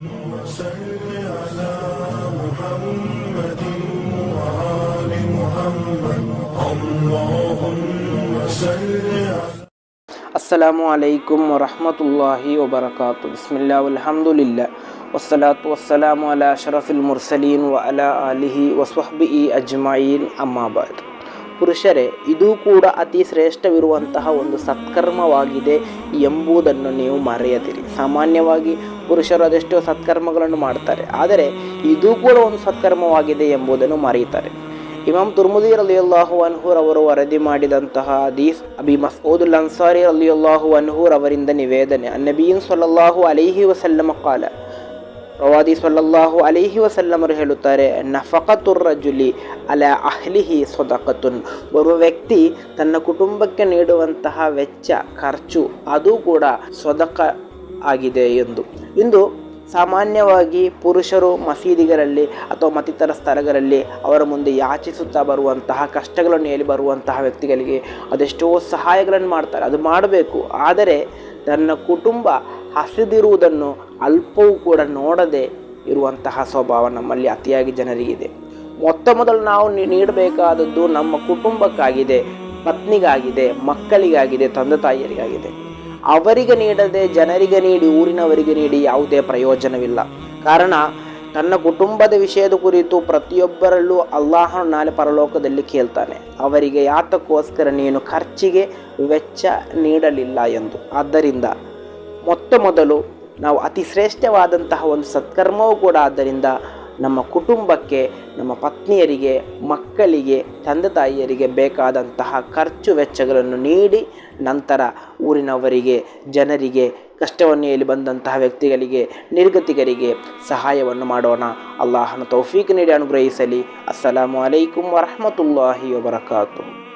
وصل على محمد وآل محمد اللهم صل على अस्सलामु अलैकुम वरहमतुल्लाहि वबरकातुहू बिस्मिल्लाह वल्हम्दुलिल्लाह वस्सलातु वस्सलामु अला अशरफिल मुर्सलीन व अला आलिहि ವಸ್ವಹ್ಬಿಹಿ ಅಜ್ಮഈನ್ ಅಮ್ಮಾ ಬಾದ್. ಪುರುಷರೇ, ಇದು ಕೂಡ ಅತಿ ಶ್ರೇಷ್ಠವಿರುವಂತಹ ಒಂದು ಸತ್ಕರ್ಮವಾಗಿದೆ ಎಂಬುದನ್ನು ನೀವು ಮರೆಯದಿರಿ. ಸಾಮಾನ್ಯವಾಗಿ ಪುರುಷರು ಅದೆಷ್ಟೋ ಸತ್ಕರ್ಮಗಳನ್ನು ಮಾಡ್ತಾರೆ, ಆದರೆ ಇದು ಕೂಡ ಒಂದು ಸತ್ಕರ್ಮವಾಗಿದೆ ಎಂಬುದನ್ನು ಮರೆಯುತ್ತಾರೆ. ಇಮಾಮ್ ತುರ್ಮುದಿ ರಲಿಯಲ್ಲಾಹು ಅನ್ಹು ರವರು ವರದಿ ಮಾಡಿದಂತಹ ಹದೀಸ್ ಅಬಿ ಮಸ್ಊದ್ ಅನ್ಸಾರಿ ರಲಿಯಲ್ಲಾಹು ಅನ್ಹು ರವರಿಂದ ನಿವೇದನೆ. ನಬಿಯು ಸಲ್ಲಲ್ಲಾಹು ಅಲೈಹಿ ವಸಲ್ಲಮ ಕಾಲ, ಪ್ರವಾದಿ ಸಲ್ಲಲ್ಲಾಹು ಅಲೈಹಿ ವಸಲ್ಲಮರು ಹೇಳುತ್ತಾರೆ, ನಫಕತುರ್ ರಜುಲಿ ಅಲಾ ಅಹ್ಲಿಹಿ ಸದಕತುನ್. ಒಬ್ಬ ವ್ಯಕ್ತಿ ತನ್ನ ಕುಟುಂಬಕ್ಕೆ ನೀಡುವಂತಹ ವೆಚ್ಚ, ಖರ್ಚು, ಅದು ಕೂಡ ಸದಕ ಆಗಿದೆ ಎಂದು. ಇಂದು ಸಾಮಾನ್ಯವಾಗಿ ಪುರುಷರು ಮಸೀದಿಗಳಲ್ಲಿ ಅಥವಾ ಮತ್ತಿತರ ಸ್ಥಳಗಳಲ್ಲಿ ಅವರ ಮುಂದೆ ಯಾಚಿಸುತ್ತಾ ಬರುವಂತಹ, ಕಷ್ಟಗಳನ್ನು ಹೇಳಿ ಬರುವಂತಹ ವ್ಯಕ್ತಿಗಳಿಗೆ ಅದೆಷ್ಟೋ ಸಹಾಯಗಳನ್ನು ಮಾಡ್ತಾರೆ. ಅದು ಮಾಡಬೇಕು, ಆದರೆ ತನ್ನ ಕುಟುಂಬ ಹಸಿದಿರುವುದನ್ನು ಅಲ್ಪವೂ ಕೂಡ ನೋಡದೆ ಇರುವಂತಹ ಸ್ವಭಾವ ನಮ್ಮಲ್ಲಿ ಅತಿಯಾಗಿ ಜನರಿಗಿದೆ. ಮೊದಲು ನಾವು ನೀಡಬೇಕಾದದ್ದು ನಮ್ಮ ಕುಟುಂಬಕ್ಕಾಗಿದೆ, ಪತ್ನಿಗಾಗಿದೆ, ಮಕ್ಕಳಿಗಾಗಿದೆ, ತಂದೆ ತಾಯಿಯರಿಗಾಗಿದೆ. ಅವರಿಗೆ ನೀಡದೆ ಜನರಿಗೆ ನೀಡಿ, ಊರಿನವರಿಗೆ ನೀಡಿ ಯಾವುದೇ ಪ್ರಯೋಜನವಿಲ್ಲ. ಕಾರಣ, ತನ್ನ ಕುಟುಂಬದ ವಿಷಯದ ಕುರಿತು ಪ್ರತಿಯೊಬ್ಬರಲ್ಲೂ ಅಲ್ಲಾಹನು ನಾಳೆ ಪರಲೋಕದಲ್ಲಿ ಕೇಳ್ತಾನೆ, ಅವರಿಗೆ ಯಾತಕ್ಕೋಸ್ಕರ ನೀನು ಖರ್ಚಿಗೆ ವೆಚ್ಚ ನೀಡಲಿಲ್ಲ ಎಂದು. ಆದ್ದರಿಂದ ಮೊದಲು ನಾವು ಅತಿ ಶ್ರೇಷ್ಠವಾದಂತಹ ಒಂದು ಸತ್ಕರ್ಮವೂ ಕೂಡ ಆದ್ದರಿಂದ ನಮ್ಮ ಕುಟುಂಬಕ್ಕೆ, ನಮ್ಮ ಪತ್ನಿಯರಿಗೆ, ಮಕ್ಕಳಿಗೆ, ತಂದೆ ತಾಯಿಯರಿಗೆ ಬೇಕಾದಂತಹ ಖರ್ಚು ವೆಚ್ಚಗಳನ್ನು ನೀಡಿ, ನಂತರ ಊರಿನವರಿಗೆ, ಜನರಿಗೆ, ಕಷ್ಟವನ್ನು ಹೇಳಿ ಬಂದಂತಹ ವ್ಯಕ್ತಿಗಳಿಗೆ, ನಿರ್ಗತಿಕರಿಗೆ ಸಹಾಯವನ್ನು ಮಾಡೋಣ. ಅಲ್ಲಾಹನ ತೌಫೀಕ್ ನೀಡಿ ಅನುಗ್ರಹಿಸಲಿ. ಅಸ್ಸಲಾಮು ಅಲೈಕುಂ ವರಹಮತುಲ್ಲಾಹಿ ವಬರಕಾತುಹು.